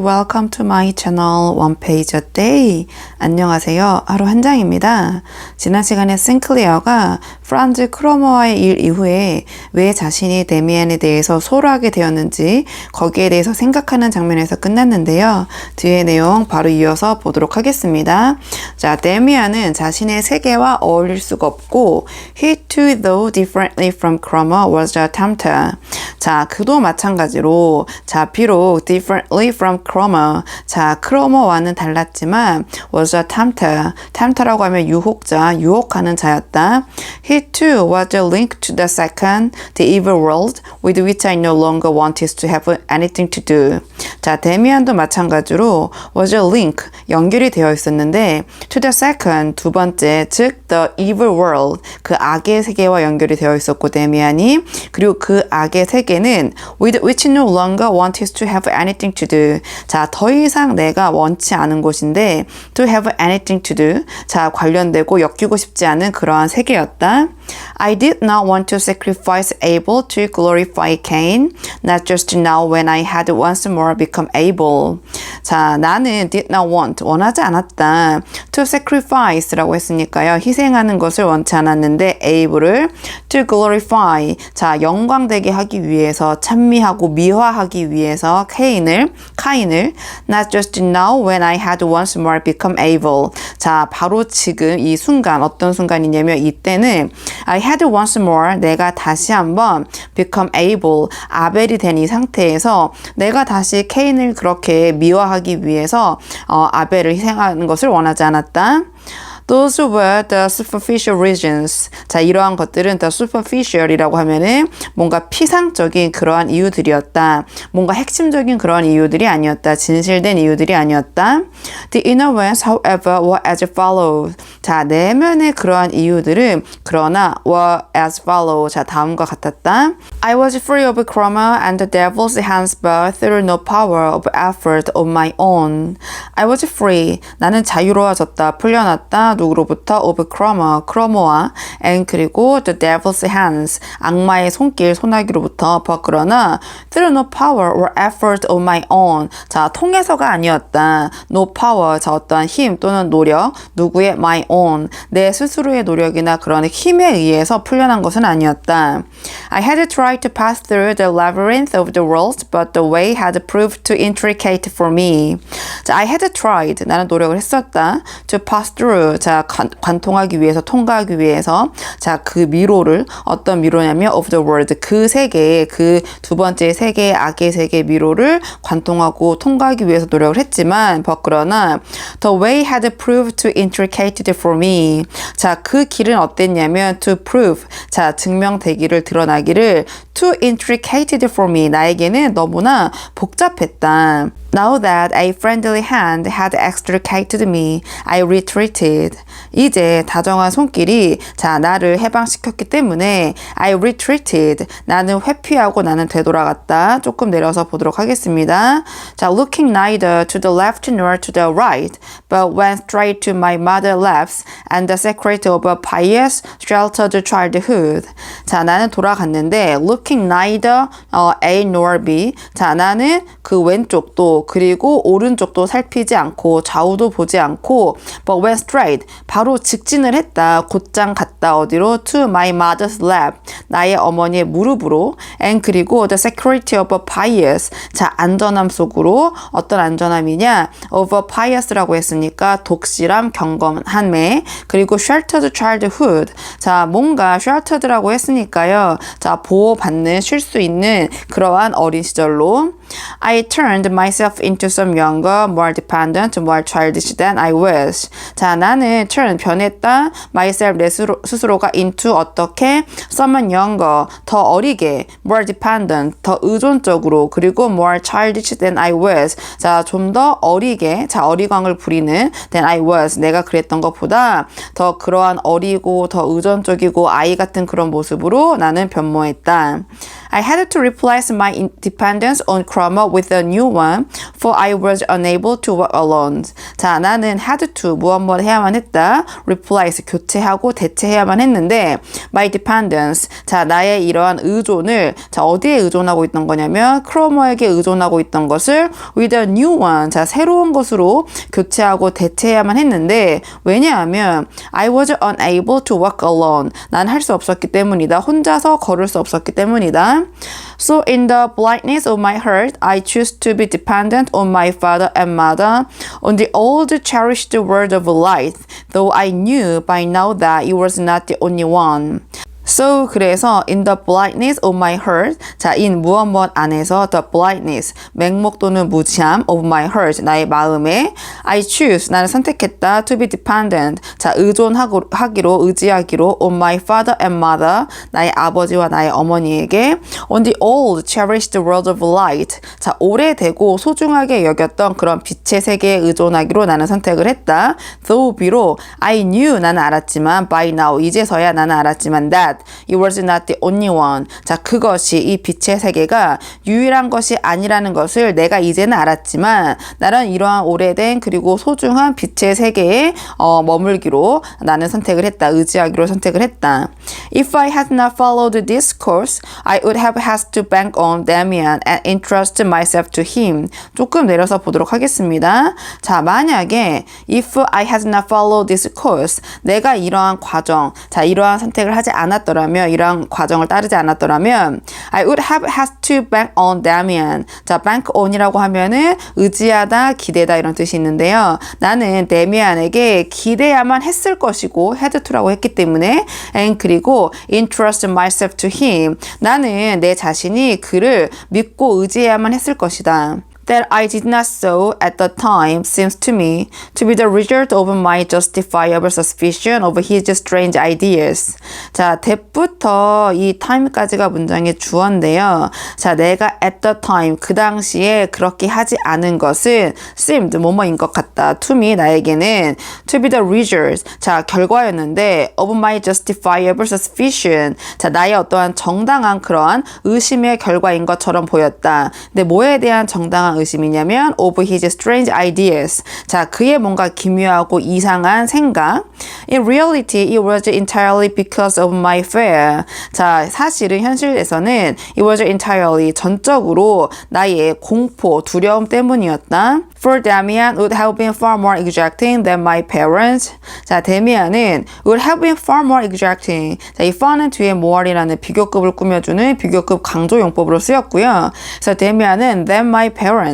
welcome to my channel One Page a Day. 안녕하세요. 하루 한 장입니다. 지난 시간에 싱클리어가 프란즈 크로머와의 일 이후에 왜 자신이 데미안에 대해서 소홀하게 되었는지 거기에 대해서 생각하는 장면에서 끝났는데요. 뒤에 내용 바로 이어서 보도록 하겠습니다. 자, 데미안은 자신의 세계와 어울릴 수가 없고 He too, though differently from Cromer, was a tempter. 자, 그도 마찬가지로 자, 비록 differently from Cromer. 자, 크로머와는 달랐지만 was a tempter. tempter라고 하면 유혹자, 유혹하는 자였다. He too was a link to the second, the evil world, with which I no longer wanted to have anything to do. 자, 데미안도 마찬가지로 was a link, 연결이 되어 있었는데 to the second, 두 번째, 즉 the evil world, 그 악의 세계와 연결이 되어 있었고 데미안이 그리고 그 악의 세계는 with which no longer wanted to have anything to do. 자, 더 이상 내가 원치 않은 곳인데 to have anything to do. 자, 관련되고 엮이고 싶지 않은 그러한 세계였다. I did not want to sacrifice Abel to glorify Cain, not just now when I had once more become Abel. 자, 나는 did not want, 원하지 않았다. to sacrifice라고 했으니까요. 희생하는 것을 원치 않았는데 Abel을 to glorify, 자, 영광되게 하기 위해서, 찬미하고 미화하기 위해서 카인을 not just now when I had once more become Abel. 자, 바로 지금 이 순간, 어떤 순간이냐면 이때는 I had once more, 내가 다시 한번 become Abel, 아벨이 된 이 상태에서 내가 다시 케인을 그렇게 미화하기 위해서 아벨을 희생하는 것을 원하지 않았다. Those were the superficial reasons. 자, 이러한 것들은 the superficial이라고 하면은 뭔가 피상적인 그러한 이유들이었다. 뭔가 핵심적인 그러한 이유들이 아니었다. 진실된 이유들이 아니었다. The inner ones, however, were as follows. 자, 내면의 그러한 이유들은 그러나 were as follows. 자, 다음과 같았다. I was free of Cromer and the devil's hands, but through no power of effort of my own. I was free. 나는 자유로워졌다. 풀려났다. 누구로부터? of 크로머와 and 그리고 the devil's hands, 악마의 손길, 소나기로부터. but 그러나 through no power or effort of my own. 자, 통해서가 아니었다. no power, 자, 어떠한 힘 또는 노력, 누구의 my own, 내 스스로의 노력이나 그런 힘에 의해서 풀려난 것은 아니었다. I had tried to pass through the labyrinth of the world, but the way had proved too intricate for me. 자, I had tried, 나는 노력을 했었다. to pass through, 자, 관통하기 위해서, 통과하기 위해서. 자, 그 미로를, 어떤 미로냐면 of the world, 그 세계의, 그 두 번째 세계의 악의 세계 미로를 관통하고 통과하기 위해서 노력을 했지만 그러나 the way had proved too intricate for me. 자, 그 길은 어땠냐면 to prove, 자, 증명되기를, 드러나기를 too intricate for me, 나에게는 너무나 복잡했다. Now that a friendly hand had extricated me, I retreated. 이제 다정한 손길이 자, 나를 해방시켰기 때문에 I retreated. 나는 회피하고 나는 되돌아갔다. 조금 내려서 보도록 하겠습니다. 자, looking neither to the left nor to the right, but went straight to my mother's laps and the secret of a pious, sheltered childhood. 자, 나는 돌아갔는데 looking neither A nor B. 자, 나는 그 왼쪽도 그리고 오른쪽도 살피지 않고 좌우도 보지 않고 but went straight, 바로 직진을 했다. 곧장 갔다. 어디로? to my mother's lap, 나의 어머니의 무릎으로 and 그리고 the security of a pious, 자, 안전함 속으로. 어떤 안전함이냐? of a pious라고 했으니까 독실함, 경건함에 그리고 sheltered childhood, 자, 뭔가 sheltered라고 했으니까요. 자, 보호받는, 쉴 수 있는 그러한 어린 시절로. I turned myself into some younger, more dependent, more childish than I was. 자, 나는 turn, 변했다. myself, 내 스스로가 into, 어떻게? someone younger, 더 어리게. more dependent, 더 의존적으로. 그리고 more childish than I was. 자, 좀 더 어리게, 자, 어리광을 부리는 than I was. 내가 그랬던 것보다 더 그러한 어리고 더 의존적이고 아이 같은 그런 모습으로 나는 변모했다. I had to replace my dependence on Cromer with a new one, For I was unable to walk alone. 자, 나는 had to 무엇 해야만 했다. replace 교체하고 대체해야만 했는데 my dependence. 자, 나의 이러한 의존을 자, 어디에 의존하고 있던 거냐면 크로머에게 의존하고 있던 것을 with a new one. 자, 새로운 것으로 교체하고 대체해야만 했는데 왜냐하면 I was unable to walk alone. 난 할 수 없었기 때문이다. 혼자서 걸을 수 없었기 때문이다. So in the blindness of my heart, I choose to be dependent on my father and mother, on the old cherished word of life, though I knew by now that it was not the only one. So 그래서 in the blindness of my heart 자 in 무엇 안에서 the blindness 맹목 또는 무지함 of my heart 나의 마음에 I choose 나는 선택했다 to be dependent 자 의존하기로 의지하기로 on my father and mother 나의 아버지와 나의 어머니에게 on the old cherished world of light 자 오래되고 소중하게 여겼던 그런 빛의 세계에 의존하기로 나는 선택을 했다. though 비록 I knew 나는 알았지만 by now 이제서야 나는 알았지만 that it was not the only one. 자, 그것이 이 빛의 세계가 유일한 것이 아니라는 것을 내가 이제는 알았지만 나는 이러한 오래된 그리고 소중한 빛의 세계에 머물기로 나는 선택을 했다. 의지하기로 선택을 했다. If I had not followed this course, I would have had to bank on Damien and entrust myself to him. 조금 내려서 보도록 하겠습니다. 자, 만약에 if I had not followed this course, 내가 이러한 과정, 자, 이러한 선택을 하지 않았더라면 이러한 과정을 따르지 않았더라면 I would have had to bank on Damien. 자, bank on이라고 하면은 의지하다, 기대다 이런 뜻이 있는데요. 나는 데미안에게 기대야만 했을 것이고 had to라고 했기 때문에 and 그리고 entrust myself to him. 나는 내 자신이 그를 믿고 의지해야만 했을 것이다. That I did not so at the time seems to me to be the result of my justifiable suspicion of his strange ideas. 자, that부터 이 time까지가 문장의 주어인데요. 자, 내가 at the time, 그 당시에 그렇게 하지 않은 것은 seemed, 뭐뭐인 것 같다. To me, 나에게는 to be the result, 자, 결과였는데 of my justifiable suspicion, 자, 나의 어떠한 정당한 그러한 의심의 결과인 것처럼 보였다. 근데 뭐에 대한 정당한 의심이냐면 of his strange ideas. 자, 그의 뭔가 기묘하고 이상한 생각. In reality, it was entirely because of my fear. 자, 사실은 현실에서는 it was entirely 전적으로 나의 공포, 두려움 때문이었다. For Damien would have been far more exacting than my parents. 자, 데미안은 would have been far more exacting. 자, 이 far는 뒤에 more이라는 비교급을 꾸며주는 비교급 강조 용법으로 쓰였고요. 그래서 데미안은 than my parents.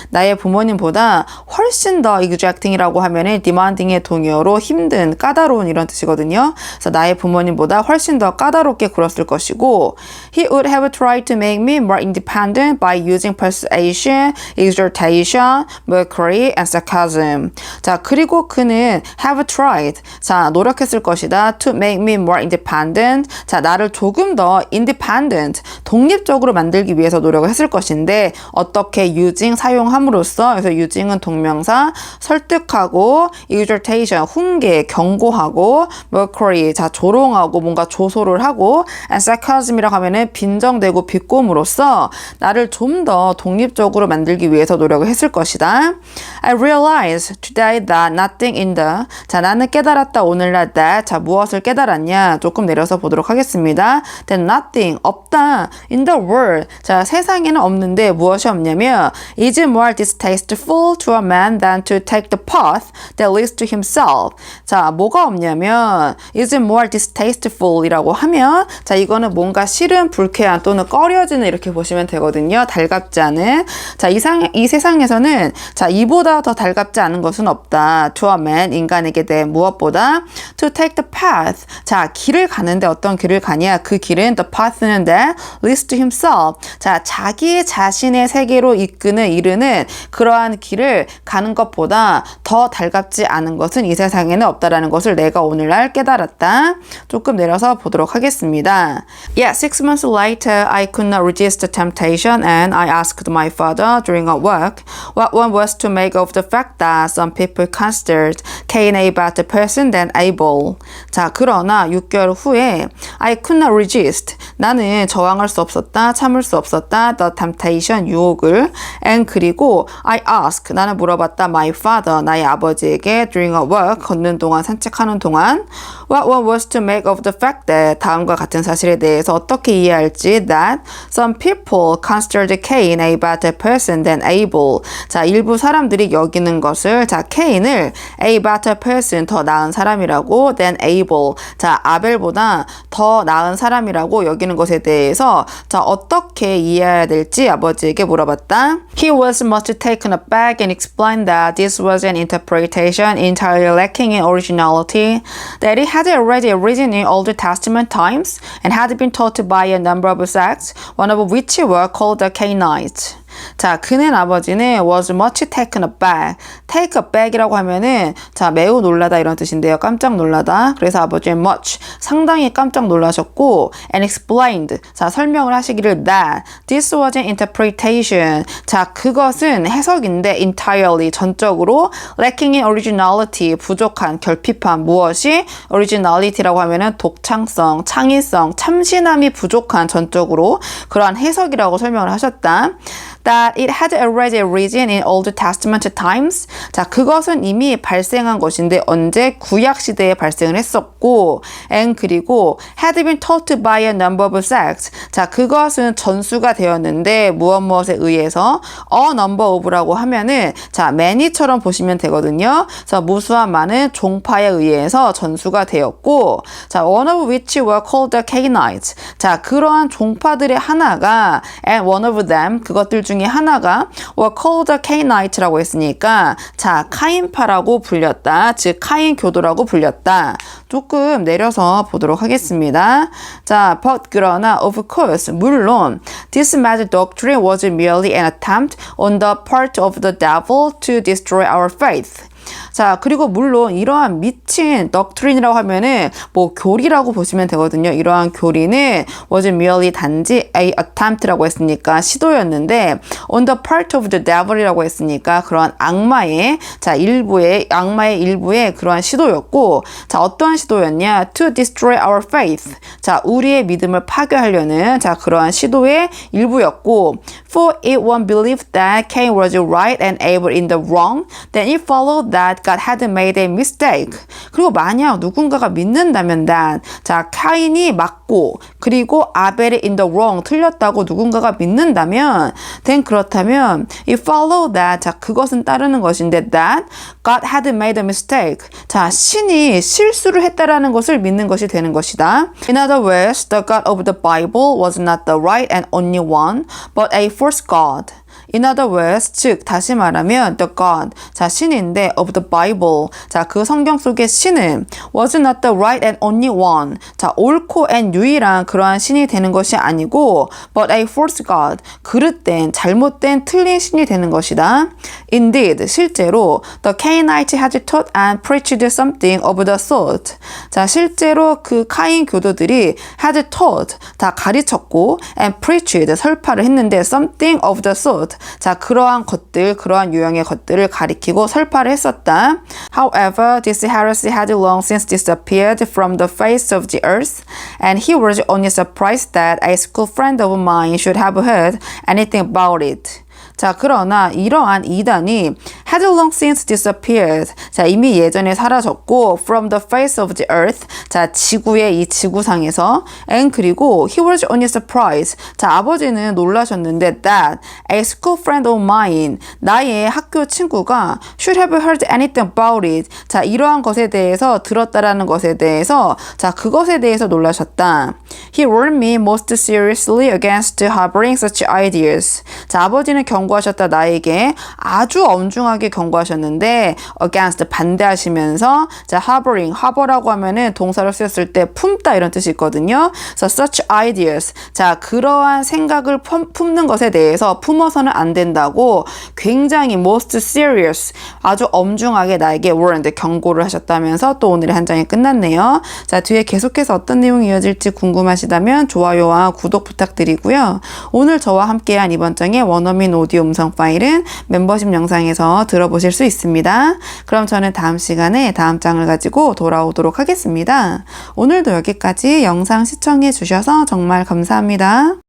나의 부모님보다 훨씬 더 exacting이라고 하면은 demanding의 동의어로 힘든, 까다로운 이런 뜻이거든요. 그래서 나의 부모님보다 훨씬 더 까다롭게 굴었을 것이고 He would have tried to make me more independent by using persuasion, exhortation, mockery, and sarcasm. 자, 그리고 그는 have tried. 자, 노력했을 것이다. To make me more independent. 자, 나를 조금 더 independent, 독립적으로 만들기 위해서 노력을 했을 것인데 어떻게 using 사용함으로써 그래서 using은 동명사 설득하고 exhortation 훈계 경고하고 mockery 자 조롱하고 뭔가 조소를 하고 and sarcasm이라고 하면은 빈정대고 비꼬음으로써 나를 좀 더 독립적으로 만들기 위해서 노력을 했을 것이다. I realized today that nothing in the 자 나는 깨달았다 오늘날 that 자 무엇을 깨달았냐 조금 내려서 보도록 하겠습니다. That nothing 없다 in the world 자 세상에는 없는데 무엇이 없냐면 is more distasteful to a man than to take the path that leads to himself. 자, 뭐가 없냐면 is more distasteful 이라고 하면 자, 이거는 뭔가 싫은, 불쾌한 또는 꺼려지는 이렇게 보시면 되거든요. 달갑지 않은. 자, 이 세상에서는 자, 이보다 더 달갑지 않은 것은 없다. to a man, 인간에게 대해 무엇보다 to take the path. 자, 길을 가는데 어떤 길을 가냐? 그 길은 the path는 that leads to himself. 자, 자기 자신의 세계로 이르는 그러한 길을 가는 것보다 더 달갑지 않은 것은 이 세상에는 없다라는 것을 내가 오늘날 깨달았다. 조금 내려서 보도록 하겠습니다. Yeah, 6 months later, I could not resist the temptation and I asked my father during a walk what one was to make of the fact that some people considered Cain a better person than Abel. 자, 그러나 6개월 후에 I could not resist. 나는 저항할 수 없었다, 참을 수 없었다. The temptation, 유혹을 And 그리고 I ask, 나는 물어봤다 my father, 나의 아버지에게 during a walk, 걷는 동안, 산책하는 동안 what one was to make of the fact that 다음과 같은 사실에 대해서 어떻게 이해할지 that some people considered Cain a better person than Abel. 자, 일부 사람들이 여기는 것을 자, Cain을 a better person, 더 나은 사람이라고 than Abel. 자, 아벨보다 더 나은 사람이라고 여기는 것에 대해서 자, 어떻게 이해해야 될지 아버지에게 물어봤다. He was much taken aback and explained that this was an interpretation entirely lacking in originality, that it had already arisen in Old Testament times and had been taught by a number of sects, one of which were called the Cainites. 자, 그는 아버지는 was much taken aback. take aback이라고 하면은 자, 매우 놀라다 이런 뜻인데요. 깜짝 놀라다. 그래서 아버지는 much, 상당히 깜짝 놀라셨고 and explained, 자, 설명을 하시기를 that this was an interpretation. 자, 그것은 해석인데 entirely, 전적으로 lacking in originality, 부족한, 결핍한, 무엇이 originality라고 하면은 독창성, 창의성, 참신함이 부족한 전적으로 그러한 해석이라고 설명을 하셨다. That it had already arisen in Old Testament times. 자, 그것은 이미 발생한 것인데 언제? 구약 시대에 발생을 했었고 and 그리고 had been taught by a number of sects. 자, 그것은 전수가 되었는데 무엇에 의해서 a number of라고 하면은 자, many처럼 보시면 되거든요. 자, 무수한 많은 종파에 의해서 전수가 되었고 자, one of which were called the Cainites. 자, 그러한 종파들의 하나가 and one of them, 그것들 중에 하나가 were called the Cainites라고 했으니까 자, 카인파라고 불렸다. 즉 카인 교도라고 불렸다. 조금 내려서 보도록 하겠습니다. 자, but 그러나 of course, 물론 this mad doctrine was merely an attempt on the part of the devil to destroy our faith. 자, 그리고 물론 이러한 미친 doctrine이라고 하면은 뭐 교리라고 보시면 되거든요. 이러한 교리는 was merely 단지 a attempt라고 했으니까 시도였는데 on the part of the devil이라고 했으니까 그러한 악마의 일부의 그러한 시도였고 자, 어떠한 시도였냐? to destroy our faith. 자, 우리의 믿음을 파괴하려는 자, 그러한 시도의 일부였고 for if one believed that Cain was right and Abel in the wrong, then it followed that God had made a mistake. 그리고 만약 누군가가 믿는다면 that 자, 카인이 맞고 그리고 아벨이 in the wrong, 틀렸다고 누군가가 믿는다면 then 그렇다면 it followed that 자, 그것은 따르는 것인데 that God had made a mistake. 자, 신이 실수를 했다라는 것을 믿는 것이 되는 것이다. In other words, the God of the Bible was not the right and only one, but a false God. In other words, 즉 다시 말하면 the God, 자, 신인데 of the Bible, 자, 그 성경 속의 신은 was not the right and only one, 자, 옳고 and 유일한 그러한 신이 되는 것이 아니고 but a false God, 그릇된, 잘못된, 틀린 신이 되는 것이다. Indeed, 실제로 the Cainites had taught and preached something of the sort. 자, 실제로 그 카인 교도들이 had taught, 다 가르쳤고 and preached, 설파를 했는데 something of the sort, 자, 그러한 것들, 그러한 유형의 것들을 가리키고 설파를 했었다. However, this heresy had long since disappeared from the face of the earth, and he was only surprised that a school friend of mine should have heard anything about it. 자, 그러나 이러한 이단이 had long since disappeared. 자, 이미 예전에 사라졌고 from the face of the earth. 자, 지구의 이 지구상에서 and 그리고 he was only surprised. 자, 아버지는 놀라셨는데 that a school friend of mine, 나의 학교 친구가 should have heard anything about it. 자, 이러한 것에 대해서 들었다라는 것에 대해서 자, 그것에 대해서 놀라셨다. He warned me most seriously against harboring such ideas. 자, 아버지는 경고하셨다. 나에게 아주 엄중하게 경고하셨는데 against 반대하시면서 자, harbor라고 하면은 동사를 쓰였을 때 품다 이런 뜻이 있거든요. 그래서 such ideas, 자, 그러한 생각을 품는 것에 대해서 품어서는 안 된다고 굉장히 most serious, 아주 엄중하게 나에게 warned, 경고를 하셨다면서 또 오늘의 한 장이 끝났네요. 자, 뒤에 계속해서 어떤 내용이 이어질지 궁금하시다면 좋아요와 구독 부탁드리고요. 오늘 저와 함께한 이번 장의 원어민 오디오 음성 파일은 멤버십 영상에서 들어보실 수 있습니다. 그럼 저는 다음 시간에 다음 장을 가지고 돌아오도록 하겠습니다. 오늘도 여기까지 영상 시청해 주셔서 정말 감사합니다.